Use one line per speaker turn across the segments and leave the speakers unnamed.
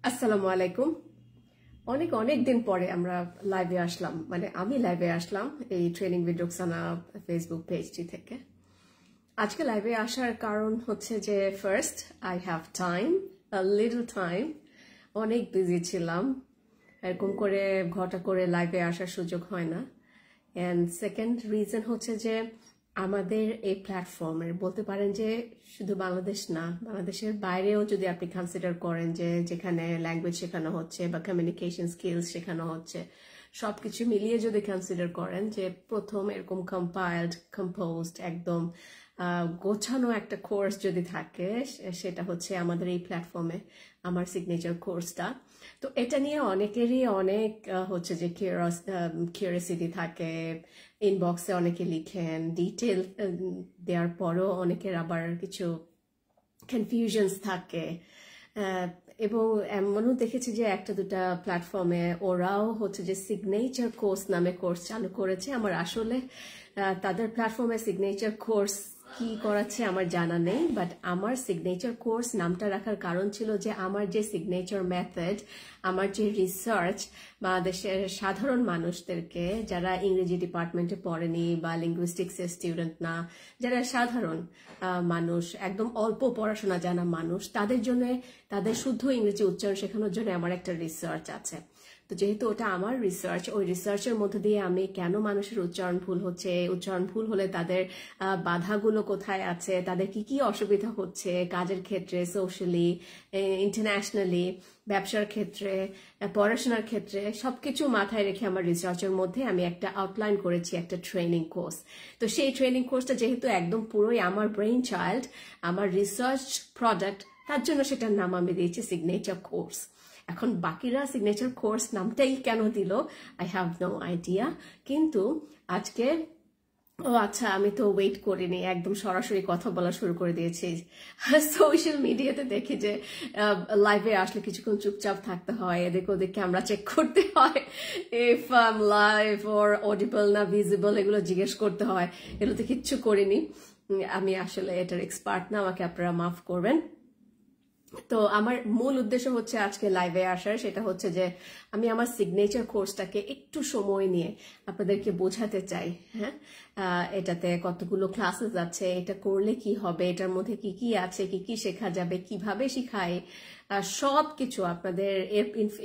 আসসালামু আলাইকুম। অনেক অনেক দিন পরে আমরা লাইভে আসলাম, মানে আমি লাইভে আসলাম এই ট্রেনিং উইথ রুকসানা ফেসবুক পেজটি থেকে। আজকে লাইভে আসার কারণ হচ্ছে যে first I have time, little time, অনেক বিজি ছিলাম, এরকম করে ঘটা করে লাইভে আসার সুযোগ হয় না। অ্যান্ড সেকেন্ড রিজন হচ্ছে যে আমাদের এই প্ল্যাটফর্মের বলতে পারেন যে শুধু বাংলাদেশ না, বাংলাদেশের বাইরেও যদি আপনি কনসিডার করেন যে যেখানে ল্যাঙ্গুয়েজ শেখানো হচ্ছে বা কমিউনিকেশন স্কিলস শেখানো হচ্ছে, সবকিছু মিলিয়ে যদি কনসিডার করেন যে প্রথম এরকম কম্পাইলড কম্পোজড একদম গোছানো একটা কোর্স যদি থাকে সেটা হচ্ছে আমাদের এই প্ল্যাটফর্মে আমার সিগনেচার কোর্সটা। তো এটা নিয়ে অনেকেরই অনেক হচ্ছে যে কিউরিওসিটি থাকে, ইনবক্সে অনেকে লিখেন, ডিটেল দেওয়ার পরও অনেকের আবার কিছু কনফিউশনস থাকে। এবং এমনও দেখেছি যে একটা দুটা প্ল্যাটফর্মে ওরাও হচ্ছে যে সিগনেচার কোর্স নামে কোর্স চালু করেছে। আমার আসলে তাদের প্ল্যাটফর্মে সিগনেচার কোর্স কি করাচ্ছে আমার জানা নেই, বাট আমার সিগনেচার কোর্স নামটা রাখার কারণ ছিল যে আমার যে সিগনেচার মেথড, আমার যে রিসার্চ বাংলাদেশের সাধারণ মানুষদেরকে যারা ইংরেজি ডিপার্টমেন্টে পড়েনি বা লিঙ্গুইস্টিক্সের স্টুডেন্ট না, যারা সাধারণ মানুষ, একদম অল্প পড়াশোনা জানা মানুষ, তাদের জন্য, তাদের শুদ্ধ ইংরেজি উচ্চারণ শেখানোর জন্য আমার একটা রিসার্চ আছে। তো যেহেতু ওটা আমার রিসার্চ, ওই রিসার্চের মধ্যে দিয়ে আমি কেন মানুষের উচ্চারণ ভুল হচ্ছে, উচ্চারণ ভুল হলে তাদের বাধাগুলো কোথায় আছে, তাদের কি কি অসুবিধা হচ্ছে কাজের ক্ষেত্রে, সোশ্যালি, ইন্টারন্যাশনালি, ব্যবসার ক্ষেত্রে, পড়াশোনার ক্ষেত্রে, সবকিছু মাথায় রেখে আমার রিসার্চের মধ্যে আমি একটা আউটলাইন করেছি একটা ট্রেনিং কোর্স। তো সেই ট্রেনিং কোর্সটা যেহেতু একদম পুরোই আমার ব্রেইন চাইল্ড, আমার রিসার্চ প্রোডাক্ট, তার জন্য সেটার নাম আমি দিয়েছি সিগনেচার কোর্স। এখন বাকিরা সিগনেচার কোর্স নামটাই কেন দিল আই হ্যাভ নো আইডিয়া। কিন্তু আজকে আচ্ছা, আমি তো ওয়েট করিনি, একদম সরাসরি কথা বলা শুরু করে দিয়েছি। সোশ্যাল মিডিয়াতে দেখি যে লাইভে আসলে কিছুক্ষণ চুপচাপ থাকতে হয়, এদিকে ওদিক ক্যামেরা চেক করতে হয়, if I am live or audible না ভিজিবল এগুলো জিজ্ঞেস করতে হয়। এগুলোতে কিচ্ছু করিনি, আমি আসলে এটার এক্সপার্ট না, আমাকে আপনারা মাফ করবেন। তো আমার মূল উদ্দেশ্য হচ্ছে আজকে লাইভে আসার, সেটা হচ্ছে যে আমি আমার সিগনেচার কোর্সটাকে একটু সময় নিয়ে আপনাদেরকে বোঝাতে চাই। হ্যাঁ, এটাতে কতগুলো ক্লাসেস আছে, এটা করলে কি হবে, এটার মধ্যে কি কি আছে, কি কি শেখা যাবে, কিভাবে শিখাই, সব কিছু আপনাদের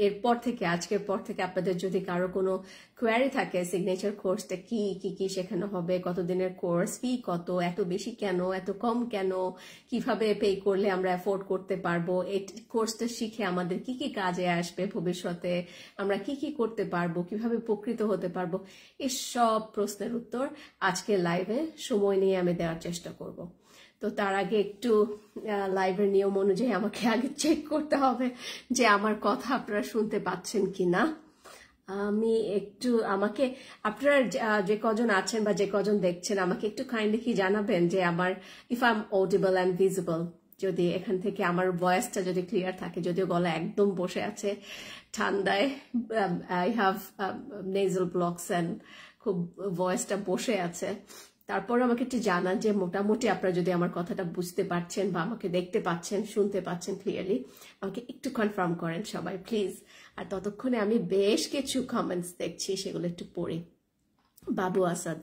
এরপর থেকে, আজকের পর থেকে আপনাদের যদি কারো কোনো কোয়ারি থাকে সিগনেচার কোর্সটা কি কি কি শেখানো হবে, কতদিনের কোর্স, ফি কত, এত বেশি কেন, এত কম কেন, কিভাবে পে করলে আমরা অ্যাফোর্ড করতে পারবো, এই কোর্সটা শিখে আমাদের কি কি কাজে আসবে ভবিষ্যতে, আমরা কি কি করতে পারবো, কিভাবে উপকৃত হতে পারবো, এই সব প্রশ্নের উত্তর আজকে লাইভে সময় নিয়ে আমি দেওয়ার চেষ্টা করব। তো তার আগে একটু লাইভের নিয়ম অনুযায়ী আমাকে আগে চেক করতে হবে যে আমার কথা আপনারা শুনতে পাচ্ছেন কিনা। আমি একটু, আমাকে আপনারা যে কজন আছেন বা যে কজন দেখছেন আমাকে একটু কাইন্ডলি কি জানাবেন যে আমার if I am audible and visible, যদি এখান থেকে আমার ভয়েসটা যদি ক্লিয়ার থাকে, যদিও গলা একদম বসে আছে ঠান্ডায়, I have nasal blocks and খুব ভয়েসটা বসে আছে, তারপর আমাকে একটু জানান যে মোটামুটি আপনারা যদি আমার কথাটা বুঝতে পারছেন বা আমাকে দেখতে পাচ্ছেন, শুনতে পাচ্ছেন ক্লিয়ারলি, আমাকে একটু কনফার্ম করেন সবাই প্লিজ। আর ততক্ষণে আমি বেশ কিছু কমেন্টস দেখছি, সেগুলো একটু পড়ি। বাবু আসাদ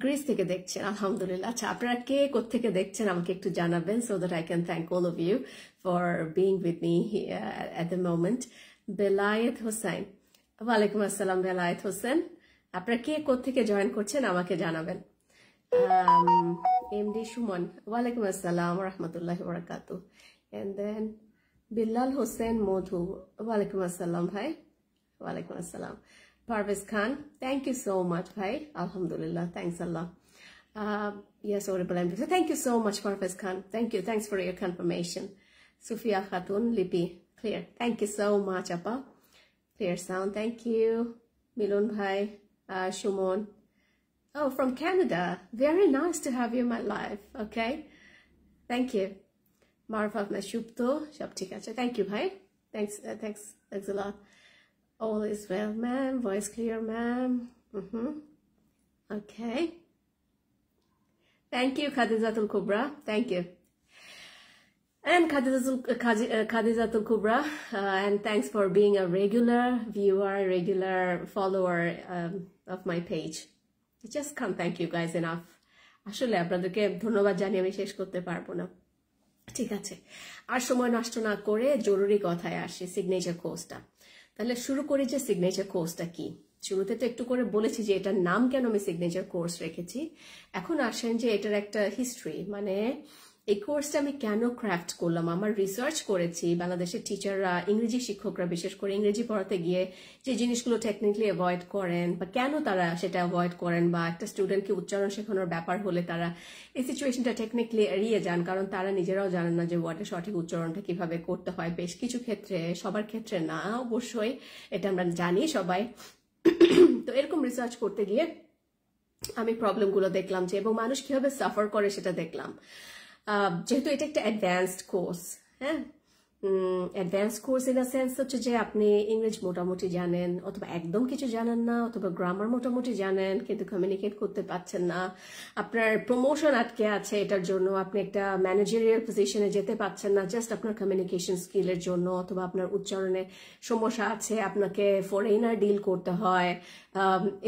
গ্রিস থেকে দেখছেন, আলহামদুলিল্লাহ। আচ্ছা, আপনারা কে কোত্থেকে দেখছেন আমাকে একটু জানাবেন, so that I can thank all of you for being with me at the moment. Belayet Hossain, ওয়ালাইকুম আসসালাম বেলায়েত হোসেন, আপনারা কে কোত্থেকে জয়েন করছেন আমাকে জানাবেন। এমডি সুমন, ওয়ালাইকুম আসসালাম রহমতুল্লাহ বরকাতু। এন্ড দেন বিল্লাল হোসেন মধু, ওয়ালাইকুম আসসালাম ভাই, ওয়ালাইকুম আসসালাম। পারভেজ খান, থ্যাংক ইউ সো মাচ ভাই, আলহামদুলিল্লাহ, thanks Allah. Yes, audible and visual. Thank you so much, Parvez Khan. Thank you. Thanks for your confirmation. Sufia Khatun, Lipi, clear. Thank you so much, Appa. Clear sound. Thank you. Milon Bhai, Shumon. Oh, from Canada. Very nice to have you in my life. Okay. Thank you. Marfa Nashupto, Shaptikacha. Thank you, Bhai. Thanks a lot. All is well, ma'am. Voice clear, ma'am. Okay. Thank you, Khadijatul Kubra. Thank you. And Khadijatul Kubra, and thanks for being a regular viewer, regular follower of my page. I just can't thank you guys enough. আসলে আপনাদেরকে ধন্যবাদ জানিয়ে আমি শেষ করতে পারবো না। ঠিক আছে, আর সময় নষ্ট না করে জরুরি কথায় আসি, সিগনেচার কোর্সটা। তাহলে শুরু করি যে সিগনেচার কোর্সটা কি। শুরুতে তো একটু করে বলেছি যে এটার নাম কেন আমি সিগনেচার কোর্স রেখেছি। এখন আসেন যে এটার একটা হিস্ট্রি, মানে এই কোর্সটা আমি কেন ক্রাফট করলাম। আমার রিসার্চ করেছি বাংলাদেশের টিচাররা, ইংরেজি শিক্ষকরা বিশেষ করে ইংরেজি পড়াতে গিয়ে যে জিনিসগুলো টেকনিক্যালি অ্যাভয়েড করেন বা কেন তারা সেটা অ্যাভয়েড করেন, বা একটা স্টুডেন্টকে উচ্চারণ শেখানোর ব্যাপার হলে তারা এই সিচুয়েশনটা টেকনিক্যালি এড়িয়ে যান, কারণ তারা নিজেরাও জানেন না যে ওয়ার্ডের সঠিক উচ্চারণটা কিভাবে করতে হয়। বেশ কিছু ক্ষেত্রে, সবার ক্ষেত্রে না অবশ্যই, এটা আমরা জানি সবাই। তো এরকম রিসার্চ করতে গিয়ে আমি প্রবলেমগুলো দেখলাম যে, এবং মানুষ কিভাবে সাফার করে সেটা দেখলাম। যেহেতু এটা একটা অ্যাডভান্সড কোর্স, হ্যাঁ, advance course in a sense হচ্ছে যে আপনি ইংরেজি মোটামুটি জানেন, অথবা একদম কিছু জানেন না, অথবা গ্রামার মোটামুটি জানেন কিন্তু কমিউনিকেট করতে পারছেন না, আপনার প্রমোশন আটকে আছে এটার জন্য, আপনি একটা ম্যানেজারিয়াল পজিশনে যেতে পারছেন না জাস্ট আপনার কমিউনিকেশন স্কিলের জন্য, অথবা আপনার উচ্চারণে সমস্যা আছে, আপনাকে ফরেনার ডিল করতে হয়,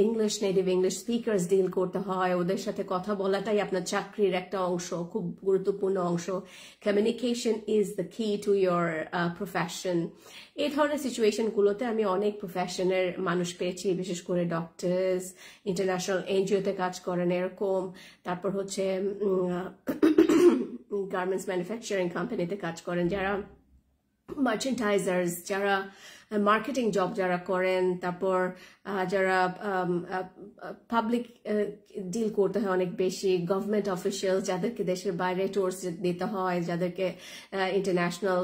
English native English speakers deal করতে হয়, ওদের সাথে কথা বলাটাই আপনার চাকরির একটা অংশ, খুব গুরুত্বপূর্ণ অংশ। কমিউনিকেশন ইজ দ্য কি টু ইয়োর প্রফেশন। এই ধরনের সিচুয়েশনগুলোতে আমি অনেক প্রফেশনের মানুষ পেয়েছি, বিশেষ করে ডক্টরস, ইন্টারন্যাশনাল এনজিওতে কাজ করেন এরকম, তারপর হচ্ছে গার্মেন্টস ম্যানুফ্যাকচারিং কোম্পানিতে কাজ করেন যারা মার্চেন্টাইজার্স, যারা মার্কেটিং জব যারা করেন, তারপর যারা পাবলিক ডিল করতে হয় অনেক বেশি, গভর্নমেন্ট অফিসিয়াল যাদেরকে দেশের বাইরে ট্যুরস দিতে হয়, যাদেরকে ইন্টারন্যাশনাল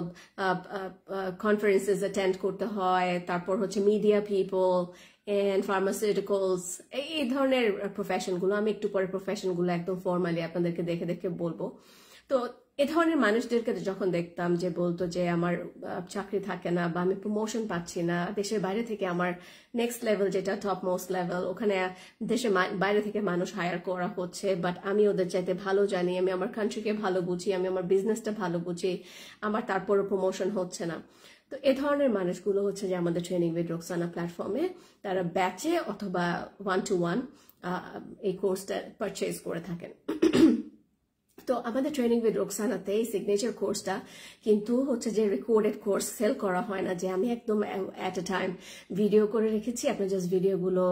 কনফারেন্সেস অ্যাটেন্ড করতে হয়, তারপর হচ্ছে মিডিয়া পিপল এন্ড ফার্মাসিউটিক্যালস, এই ধরনের প্রফেশনগুলো। আমি একটু পরে প্রফেশনগুলো একদম ফর্মালি আপনাদেরকে দেখে দেখে বলবো। তো এ ধরনের মানুষদেরকে যখন দেখতাম যে বলতো যে আমার চাকরি থাকে না, বা আমি প্রমোশন পাচ্ছি না, দেশের বাইরে থেকে আমার নেক্সট লেভেল যেটা টপ মোস্ট লেভেল, ওখানে দেশের বাইরে থেকে মানুষ হায়ার করা হচ্ছে, বাট আমি ওদের চাইতে ভালো জানি, আমি আমার কান্ট্রিকে ভালো বুঝি, আমি আমার বিজনেসটা ভালো বুঝি, আমার তারপরও প্রমোশন হচ্ছে না। তো এ ধরনের মানুষগুলো হচ্ছে যে আমাদের ট্রেনিং উইথ রোকসানা প্ল্যাটফর্মে তারা ব্যাচে অথবা 1-to-1 এই কোর্সটা পারচেজ করে থাকেন। তো আমাদের ট্রেনিং উইথ রোকসানাতে এই সিগনেচার কোর্সটা কিন্তু হচ্ছে যে রেকর্ডেড কোর্স, সেল করা হয় না যে আমি একদম অ্যাট এ টাইম ভিডিও করে রেখেছি, আপনার জাস্ট ভিডিওগুলো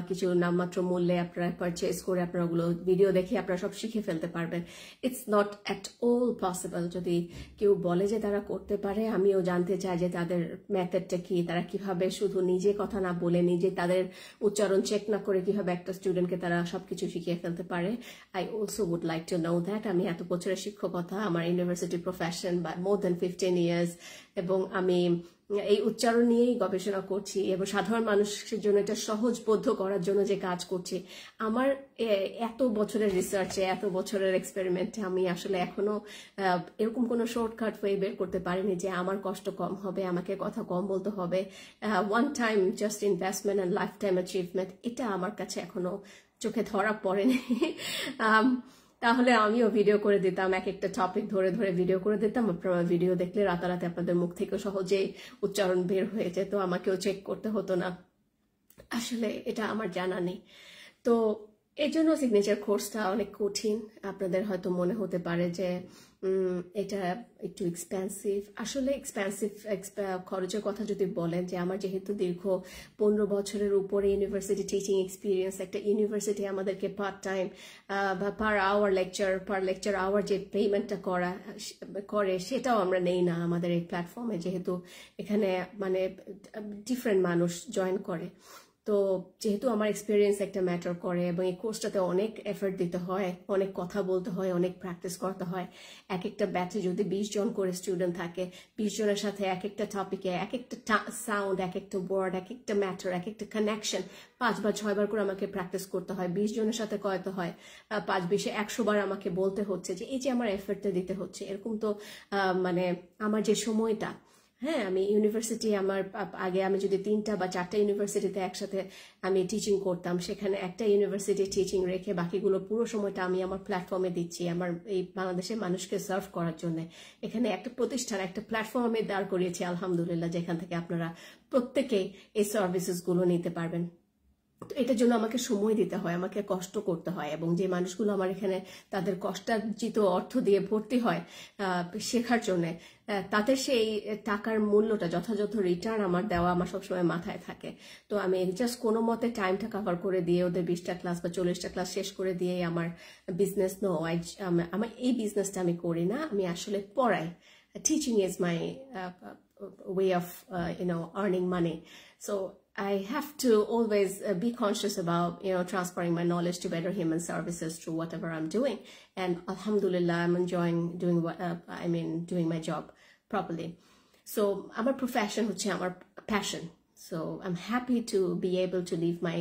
কিছু নামমাত্র মূল্যে আপনারা পারচেজ করে আপনারা ওগুলো ভিডিও দেখে আপনারা সব শিখে ফেলতে পারবেন। It's not at all possible. যদি কেউ বলে যে তারা করতে পারে, আমিও জানতে চাই যে তাদের মেথডটা কি, তারা কিভাবে শুধু নিজে কথা না বলে, নিজে তাদের উচ্চারণ চেক না করে কিভাবে একটা স্টুডেন্টকে তারা সবকিছু শিখিয়ে ফেলতে পারে। I also would like to know that. আমি এত বছরের শিক্ষকতা, আমার ইউনিভার্সিটি প্রফেশন বা মোর দ্যান 15 ইয়ার্স, এবং আমি এই উচ্চারণ নিয়েই গবেষণা করছি এবং সাধারণ মানুষের জন্য এটা সহজবোধ্য করার জন্য যে কাজ করছি। আমার এত বছরের রিসার্চে, এত বছরের এক্সপেরিমেন্টে আমি আসলে এখনো এরকম কোনো শর্টকাট ওয়ে বের করতে পারিনি যে আমার কষ্ট কম হবে, আমাকে কথা কম বলতে হবে, one time just investment and life time achievement, এটা আমার কাছে এখনো চোখে ধরা পড়েনি। তাহলে আমিও ভিডিও করে দিতাম, এক একটা টপিক ধরে ধরে ভিডিও করে দিতাম, আপনারা ভিডিও দেখলে রাতারাতি আপনাদের মুখ থেকে সহজেই উচ্চারণ বের হয়ে যেত, আমাকেও চেক করতে হতো না। আসলে এটা আমার জানা নেই। তো এর জন্য সিগনেচার কোর্সটা অনেক কঠিন। আপনাদের হয়তো মনে হতে পারে যে এটা একটু এক্সপেন্সিভ। আসলে এক্সপেন্সিভ খরচের কথা যদি বলেন, যে আমার যেহেতু দীর্ঘ 15 বছরের উপরে ইউনিভার্সিটি টিচিং এক্সপিরিয়েন্স, একটা ইউনিভার্সিটি আমাদেরকে পার টাইম বা পার লেকচার আওয়ার যে পেমেন্টটা করে সেটাও আমরা নেই না আমাদের এই প্ল্যাটফর্মে, যেহেতু এখানে মানে ডিফারেন্ট মানুষ জয়েন করে। তো যেহেতু আমার এক্সপিরিয়েন্স একটা ম্যাটার করে, এবং এই কোর্সটাতে অনেক এফর্ট দিতে হয়, অনেক কথা বলতে হয়, অনেক প্র্যাকটিস করতে হয়। এক একটা ব্যাচে যদি 20 জন করে স্টুডেন্ট থাকে, 20 জনের সাথে এক একটা টপিকে এক একটা সাউন্ড, এক একটা ওয়ার্ড, এক একটা ম্যাটার, এক একটা কানেকশন 5 বা 6 বার করে আমাকে প্র্যাকটিস করতে হয়। 20 জনের সাথে কয়তে হয় 5-20-100 বার আমাকে বলতে হচ্ছে, যে এই যে আমার এফর্টটা দিতে হচ্ছে, এরকম তো মানে আমার যে সময়টা, হ্যাঁ, আমি ইউনিভার্সিটি আমার আগে আমি যদি 3টা বা 4টা ইউনিভার্সিটিতে একসাথে আমি টিচিং করতাম, সেখানে একটা ইউনিভার্সিটি টিচিং রেখে বাকিগুলো পুরো সময়টা আমি আমার প্ল্যাটফর্মে দিচ্ছি আমার এই বাংলাদেশের মানুষকে সার্ভ করার জন্য। এখানে একটা প্রতিষ্ঠান, একটা প্ল্যাটফর্ম আমি দাঁড় করিয়েছি আলহামদুলিল্লাহ, যেখান থেকে আপনারা প্রত্যেকেই এই সার্ভিসেসগুলো নিতে পারবেন। তো এটার জন্য আমাকে সময় দিতে হয়, আমাকে কষ্ট করতে হয়, এবং যে মানুষগুলো আমার এখানে তাদের কষ্টার্জিত অর্থ দিয়ে ভর্তি হয় শেখার জন্য, তাদের সেই টাকার মূল্যটা যথাযথ রিটার্ন আমার দেওয়া আমার সবসময় মাথায় থাকে। তো আমি জাস্ট কোনো মতে টাইমটা কভার করে দিয়ে ওদের 20টা ক্লাস বা 40টা ক্লাস শেষ করে দিয়ে আমার বিজনেস আমার এই বিজনেসটা আমি করি না, আমি আসলে পড়াই। Teaching is my way of earning money. So I have to always be conscious about transferring my knowledge to better human services through whatever I'm doing. And alhamdulillah, I'm enjoying doing my job properly. So আমার profession হচ্ছে আমার passion. So I'm happy to be able to live my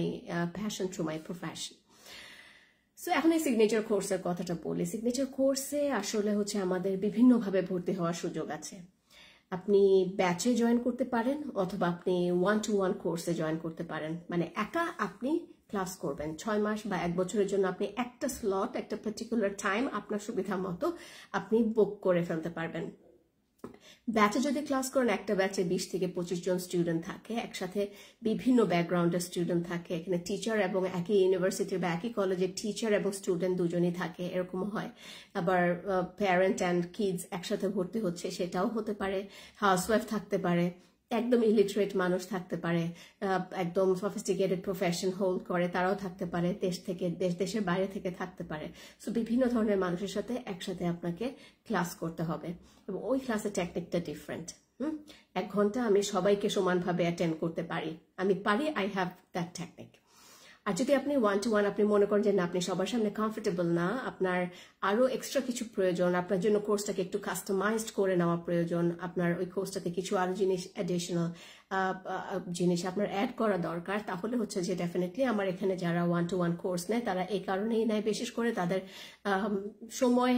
passion through my profession. So এখন এই signature কোর্সের কথাটা বলি। Signature কোর্সে আসলে হচ্ছে আমাদের বিভিন্নভাবে ভর্তি হওয়ার সুযোগ আছে। আপনি ব্যাচে জয়েন করতে পারেন, অথবা আপনি 1-to-1 কোর্সে জয়েন করতে পারেন। মানে একা আপনি ক্লাস করবেন 6 মাস বা 1 বছরের জন্য, আপনি একটা স্লট, একটা পার্টিকুলার টাইম আপনার সুবিধা মতো আপনি বুক করে ফেলতে পারবেন। ব্যাচে যদি ক্লাস করেন, একটা ব্যাচে 20 থেকে 25 জন স্টুডেন্ট থাকে, একসাথে বিভিন্ন ব্যাকগ্রাউন্ডের স্টুডেন্ট থাকে। এখানে টিচার এবং একই ইউনিভার্সিটির বা একই কলেজের টিচার এবং স্টুডেন্ট দুজনই থাকে, এরকমও হয়। আবার প্যারেন্ট অ্যান্ড কিডস একসাথে ভর্তি হচ্ছে, সেটাও হতে পারে। হাউসওয়াইফ থাকতে পারে, একদম ইলিটারেট মানুষ থাকতে পারে, একদম সফিস্টিকেটেড প্রফেশন হোল্ড করে তারাও থাকতে পারে, দেশের বাইরে থেকে থাকতে পারে। সো বিভিন্ন ধরনের মানুষের সাথে একসাথে আপনাকে ক্লাস করতে হবে, এবং ওই ক্লাসের টেকনিকটা ডিফারেন্ট। 1 ঘন্টা আমি সবাইকে সমানভাবে অ্যাটেন্ড করতে পারি, আই হ্যাভ দ্যাট টেকনিক। আর যদি আপনি 1-to-1 আপনি মনে করেন যে না, আপনি সবার সামনে কমফোর্টেবল না, আপনার আরো এক্সট্রা কিছু প্রয়োজন, আপনার জন্য কোর্সটাকে একটু কাস্টমাইজড করে নেওয়া প্রয়োজন, আপনার ওই কোর্সটাতে কিছু আরো জিনিস অ্যাডিশনাল জিনিস আপনার অ্যাড করা দরকার, তাহলে হচ্ছে যে ডেফিনেটলি আমার এখানে যারা 1-to-1 কোর্স নেয় তারা এই কারণেই নেয়, বিশেষ করে তাদের সময়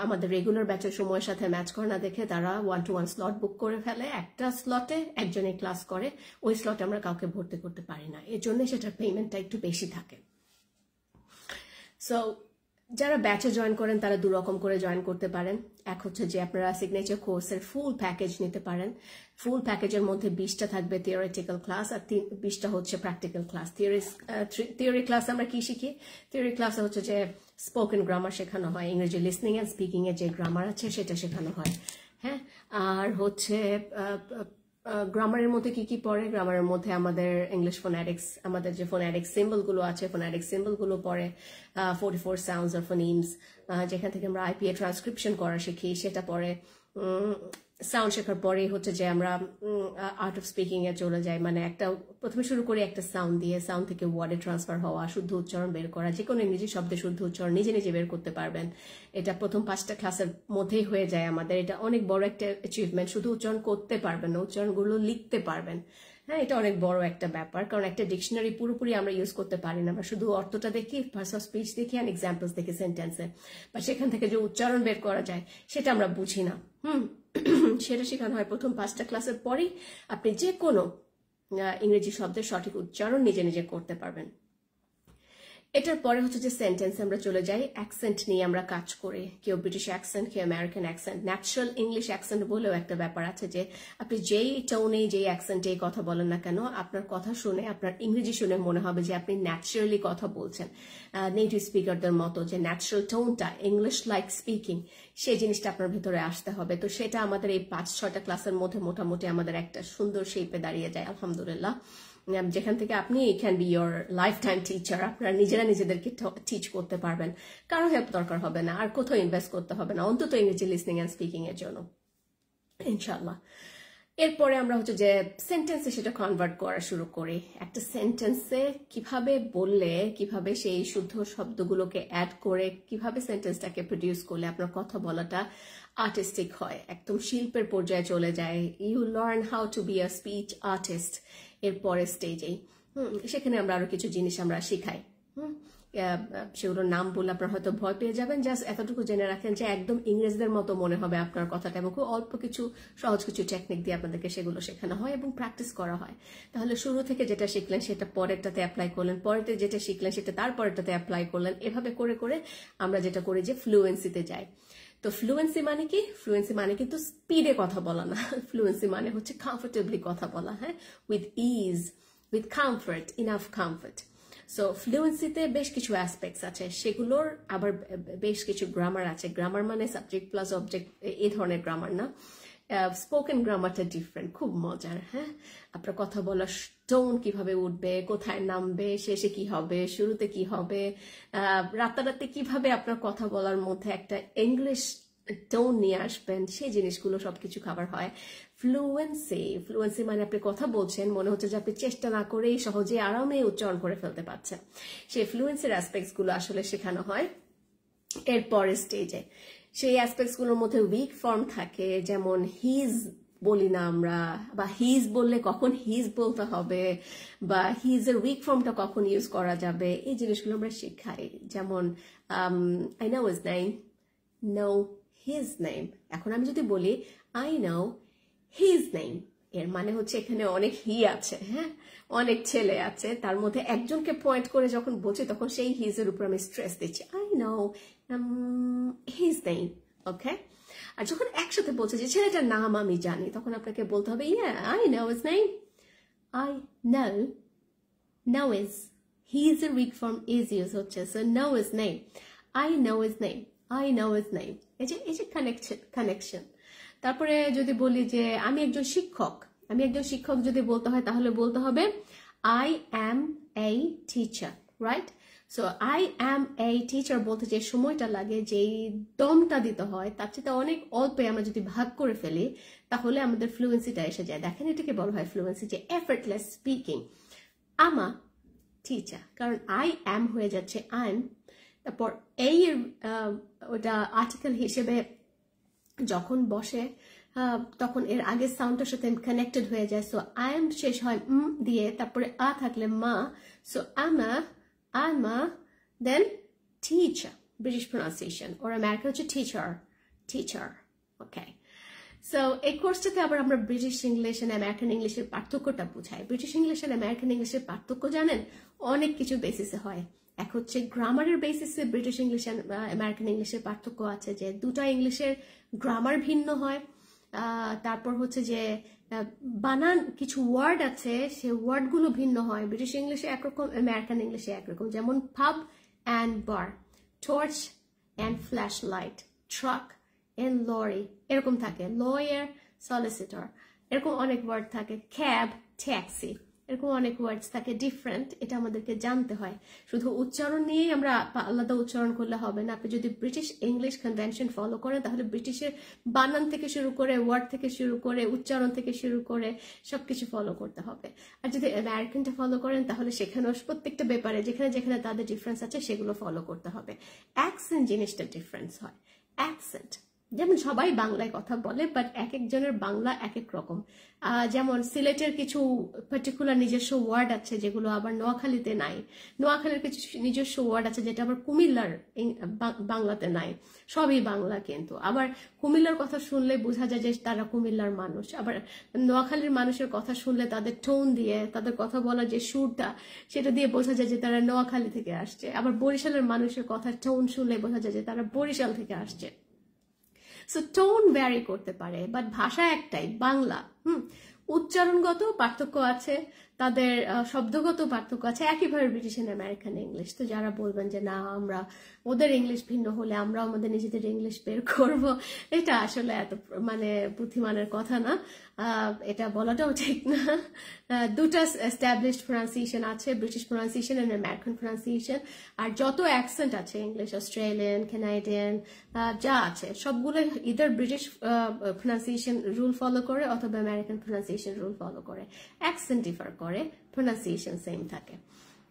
আমাদের রেগুলার ব্যাচের সময়ের সাথে ম্যাচ করে না দেখে তারা 1-to-1 স্লট বুক করে ফেলে। একটা স্লটে একজনে ক্লাস করে, ওই স্লটে আমরা কাউকে ভর্তি করতে পারি না, এর জন্য সেটার পেমেন্টটা একটু বেশি থাকে। সো যারা ব্যাচে জয়েন করেন তারা 2 রকম করে জয়েন করতে পারেন। এক হচ্ছে যে আপনারা সিগনেচার কোর্সের ফুল প্যাকেজ নিতে পারেন। ফুল প্যাকেজের মধ্যে 20টা থাকবে থিওরিটিক্যাল ক্লাস আর 20টা হচ্ছে প্র্যাকটিক্যাল ক্লাস। থিওরি ক্লাস আমরা কি শিখি? থিওরি ক্লাসে হচ্ছে যে স্পোকেন গ্রামার শেখানো হয়, ইংরেজি লিসনিং অ্যান্ড স্পিকিং এর যে গ্রামার আছে সেটা শেখানো হয়। হ্যাঁ, আর হচ্ছে গ্রামারের মধ্যে কি কি পড়ে? গ্রামারের মধ্যে আমাদের ইংলিশ ফোনেটিক্স, আমাদের যে ফোনেটিক্স সিম্বলগুলো আছে, ফোনেটিক্স সিম্বলগুলো পড়ে, 44 সাউন্ডস অর ফোনিমস, যেখান থেকে আমরা আইপিএ ট্রান্সক্রিপশন করা শিখি সেটা পড়ে। সাউন্ড শেখার পরেই হচ্ছে যে আমরা আর্ট অফ স্পিকিং এ চলে যাই, মানে একটা প্রথমে শুরু করি একটা সাউন্ড দিয়ে, সাউন্ড থেকে ওয়ার্ডে ট্রান্সফার হওয়া, শুদ্ধ উচ্চারণ বের করা, যে কোনো ইংরেজি শব্দে শুদ্ধ উচ্চারণ নিজে নিজে বের করতে পারবেন। এটা প্রথম 5টা ক্লাসের মধ্যেই হয়ে যায় আমাদের। এটা অনেক বড় একটা অ্যাচিভমেন্ট। শুধু উচ্চারণ করতে পারবেন না, উচ্চারণগুলো লিখতে পারবেন। হ্যাঁ, এটা অনেক বড় একটা ব্যাপার, কারণ একটা ডিকশনারি পুরোপুরি আমরা ইউজ করতে পারি না, আমরা শুধু অর্থটা দেখি, পার্টস অফ স্পিচ দেখি আর এক্সাম্পলস দেখি সেন্টেন্সে, বা সেখান থেকে যে উচ্চারণ বের করা যায় সেটা আমরা বুঝি না। সেটা শেখানো হয় প্রথম 5টা ক্লাসের পরেই। আপনি যে কোনো ইংরেজি শব্দের সঠিক উচ্চারণ নিজে নিজে করতে পারবেন। এটার পরে হচ্ছে যে সেন্টেন্স আমরা চলে যাই, অ্যাকসেন্ট নিয়ে আমরা কাজ করি, কেউ ব্রিটিশ অ্যাকসেন্ট, কেউ American accent, natural English accent বলেও একটা ব্যাপার আছে, যে আপনি যেই টোনে যেই অ্যাকসেন্টে কথা বলেন না কেন, আপনার কথা শুনে, আপনার ইংরেজি শুনে মনে হবে যে আপনি ন্যাচারালি কথা বলছেন, নেটিভ স্পিকারদের মতো, যে ন্যাচারাল টোনটা, ইংলিশ লাইক স্পিকিং, সেই জিনিসটা আপনার ভিতরে আসতে হবে। তো সেটা আমাদের এই 5-6টা ক্লাসের মধ্যে মোটামুটি আমাদের একটা সুন্দর শেপে দাঁড়িয়ে যায় আলহামদুলিল্লাহ, যেখান থেকে আপনি can be your life time teacher. আপনারা নিজেরা নিজেদেরকে টিচ করতে পারবেন, কারো হেল্প দরকার হবে না, আর কোথাও ইনভেস্ট করতে হবে না, অন্তত ইংরেজি লিসনিং অ্যান্ড স্পিকিং এর জন্য ইনশাল্লাহ। এরপরে আমরা হচ্ছে যে সেন্টেন্সে সেটা কনভার্ট করা শুরু করি। একটা সেন্টেন্সে কিভাবে বললে, কিভাবে সেই শুদ্ধ শব্দগুলোকে অ্যাড করে, কিভাবে সেন্টেন্সটাকে প্রডিউস করলে আপনার কথা বলাটা আর্টিস্টিক হয়, একদম শিল্পের পর্যায়ে চলে যায়। You learn how to be a speech artist এর পরের স্টেজেই। সেখানে আমরা আরো কিছু জিনিস আমরা শিখাই। সেগুলোর নাম বলে আপনার হয়তো ভয় পেয়ে যাবেন। জাস্ট এতটুকু জেনে রাখেন যে একদম ইংরেজদের মতো মনে হবে আপনার কথাটা, এবং খুব অল্প কিছু সহজ কিছু টেকনিক দিয়ে আপনাদেরকে সেগুলো শেখানো হয় এবং প্র্যাকটিস করা হয়। তাহলে শুরু থেকে যেটা শিখলেন সেটা পরেরটাতে অ্যাপ্লাই করলেন, পরেরটা যেটা শিখলেন সেটা তারপরেরটাতে অ্যাপ্লাই করলেন। এভাবে করে করে আমরা যেটা করি যে ফ্লুয়েন্সিতে যাই। তো ফ্লুয়েন্সি মানে কি? ফ্লুয়েন্সি মানে কিন্তু স্পিডে কথা বলা না। ফ্লুয়েন্সি মানে হচ্ছে কমফোর্টেবলি কথা বলা, হ্যাঁ, with ease, with comfort, enough comfort. So ফ্লুয়েন্সিতে বেশ কিছু অ্যাসপেক্টস আছে, সেগুলোর আবার বেশ কিছু গ্রামার আছে। গ্রামার মানে সাবজেক্ট প্লাস অবজেক্ট, এই ধরনের গ্রামার না। স্পোকেন গ্রামারটা ডিফারেন্ট, খুব মজার। হ্যাঁ, আপনার কথা বলার টোন কিভাবে উঠবে, কোথায় নামবে, শেষে কি হবে, শুরুতে কি হবে, রাতারাতি কিভাবে আপনার কথা বলার মধ্যে একটা ইংলিশ টোন নিয়ে আসবেন, সেই জিনিসগুলো সবকিছু খাবার হয়। ফ্লুয়েন্সি মানে আপনি কথা বলছেন, মনে হচ্ছে যে আপনি চেষ্টা না করেই সহজে আরামে উচ্চারণ করে ফেলতে পারছেন। সেই ফ্লুয়েন্সির অ্যাসপেক্টস গুলো আসলে শেখানো হয় এর পরের স্টেজে। সেই অ্যাসপেক্টস গুলোর মধ্যে উইক ফর্ম থাকে, যেমন হিজ বলি না আমরা, বা হিজ বললে কখন হিজ বলতে হবে, বা হিজ এর উইক ফর্মটা কখন ইউজ করা যাবে, এই জিনিসগুলো আমরা শেখাই। যেমন I know his name, no his name. এখন আমি যদি বলি আই নো হিজ নেম, এর মানে হচ্ছে এখানে অনেক হি আছে, হ্যাঁ, অনেক ছেলে আছে, তার মধ্যে একজনকে পয়েন্ট করে যখন বলছি তখন সেই হিজ এর উপর আমি স্ট্রেস দিচ্ছি, আই নো হিজ নেম, ওকে। আর যখন একসাথে বলছে যে ছেলেটার নাম আমি জানি, তখন আপনাকে বলতে হবে yeah I know his name, I know, know is, his এর উইক ফর্ম ইজ ইউজ হচ্ছে, so know is name, I know is name, I know is name, এই যে কানেকশন। তারপরে যদি বলি যে আমি একজন শিক্ষক যদি বলতে হয় তাহলে বলতে হবে I am a teacher, right? So I am a teacher বলতে যে সময়টা লাগে, যেই দমটা দিতে হয়, তার চেয়ে অনেক অল্পে আমরা যদি ভাগ করে ফেলি তাহলে আমাদের ফ্লুয়েন্সিটা এসে যায়। দেখেন, এটাকে বলা হয় ফ্লুয়েন্সি, যে এফর্টলেস স্পিকিং। আমা টিচার, কারণ আই অ্যাম হয়ে যাচ্ছে আই এম, তারপর এই ওটা আর্টিকেল হিসেবে যখন বসে তখন এর আগের সাউন্ডটার সাথে কানেক্টেড হয়ে যায়। সো আই এম শেষ হয় দিয়ে, তারপরে আ থাকলে মা, সো আমা দেন টিচার, ব্রিটিশ প্রনাউন্সিয়েশন, ওর আমেরিকা হচ্ছে টিচার, ওকে। সো এই কোর্সটাতে আবার আমরা ব্রিটিশ ইংলিশ এন্ড আমেরিকান ইংলিশের পার্থক্যটা বুঝাই। ব্রিটিশ ইংলিশ এন্ড আমেরিকান ইংলিশের পার্থক্য জানেন? অনেক কিছু বেসিসে হয়। এক হচ্ছে গ্রামারের বেসিসে ব্রিটিশ ইংলিশ এন্ড আমেরিকান ইংলিশের পার্থক্য আছে, যে দুটা ইংলিশের গ্রামার ভিন্ন হয়। তারপর হচ্ছে যে বানান, কিছু ওয়ার্ড আছে সে ওয়ার্ডগুলো ভিন্ন হয়। ব্রিটিশ ইংলিশে একরকম, আমেরিকান ইংলিশে একরকম। যেমন pub and bar, torch and flash light, truck and lorry, এরকম থাকে। লয়ার, সলিসিটর, এরকম অনেক ওয়ার্ড থাকে। ক্যাব, ট্যাক্সি, এরকম অনেক ওয়ার্ডস থাকে ডিফারেন্ট। এটা আমাদেরকে জানতে হয়। শুধু উচ্চারণ নিয়েই আমরা আলাদা উচ্চারণ করলে হবে না। আপনি যদি ব্রিটিশ ইংলিশ কনভেনশন ফলো করেন তাহলে ব্রিটিশের বানান থেকে শুরু করে, ওয়ার্ড থেকে শুরু করে, উচ্চারণ থেকে শুরু করে সবকিছু ফলো করতে হবে। আর যদি আমেরিকানটা ফলো করেন তাহলে সেখানেও প্রত্যেকটা ব্যাপারে যেখানে যেখানে তাদের ডিফারেন্স আছে সেগুলো ফলো করতে হবে। অ্যাকসেন্ট জিনিসটা ডিফারেন্স হয়। অ্যাকসেন্ট যেমন সবাই বাংলায় কথা বলে, বাট এক একজনের বাংলা এক এক রকম। যেমন সিলেটের কিছু পার্টিকুলার নিজস্ব ওয়ার্ড আছে যেগুলো আবার নোয়াখালীতে নাই। নোয়াখালীর কিছু নিজস্ব ওয়ার্ড আছে যেটা আবার কুমিল্লার বাংলাতে নাই। সবই বাংলা, কিন্তু আবার কুমিল্লার কথা শুনলে বোঝা যায় যে তারা কুমিল্লার মানুষ। আবার নোয়াখালীর মানুষের কথা শুনলে তাদের টোন দিয়ে, তাদের কথা বলার যে সুরটা, সেটা দিয়ে বোঝা যায় যে তারা নোয়াখালী থেকে আসছে। আবার বরিশালের মানুষের কথা টোন শুনলে বোঝা যায় যে তারা বরিশাল থেকে আসছে। সো টোন ভ্যারি করতে পারে, বাট ভাষা একটাই, বাংলা। উচ্চারণগত পার্থক্য আছে, তাদের শব্দগত পার্থক্য আছে, একইভাবে ব্রিটিশ এন্ড আমেরিকান ইংলিশ। তো যারা বলবেন যে না, আমরা ওদের ইংলিশ ভিন্ন হলে আমরা আমাদের নিজেদের ইংলিশ বের করব, এটা আসলে এত মানে বুদ্ধিমানের কথা না। এটা বলাটাও ঠিক না। দুটা এস্টাবলিশড প্রনাউন্সিয়েশন আছে, British pronunciation and American pronunciation. আর যত অ্যাকসেন্ট আছে ইংলিশ, অস্ট্রেলিয়ান, কানাডিয়ান, যা আছে সবগুলো either British pronunciation rule follow করে অথবা আমেরিকান প্রনাউন্সিয়েশন রুল ফলো করে। অ্যাকসেন্ট ডিফার করে, প্রনাউন্সিয়েশন সেম থাকে।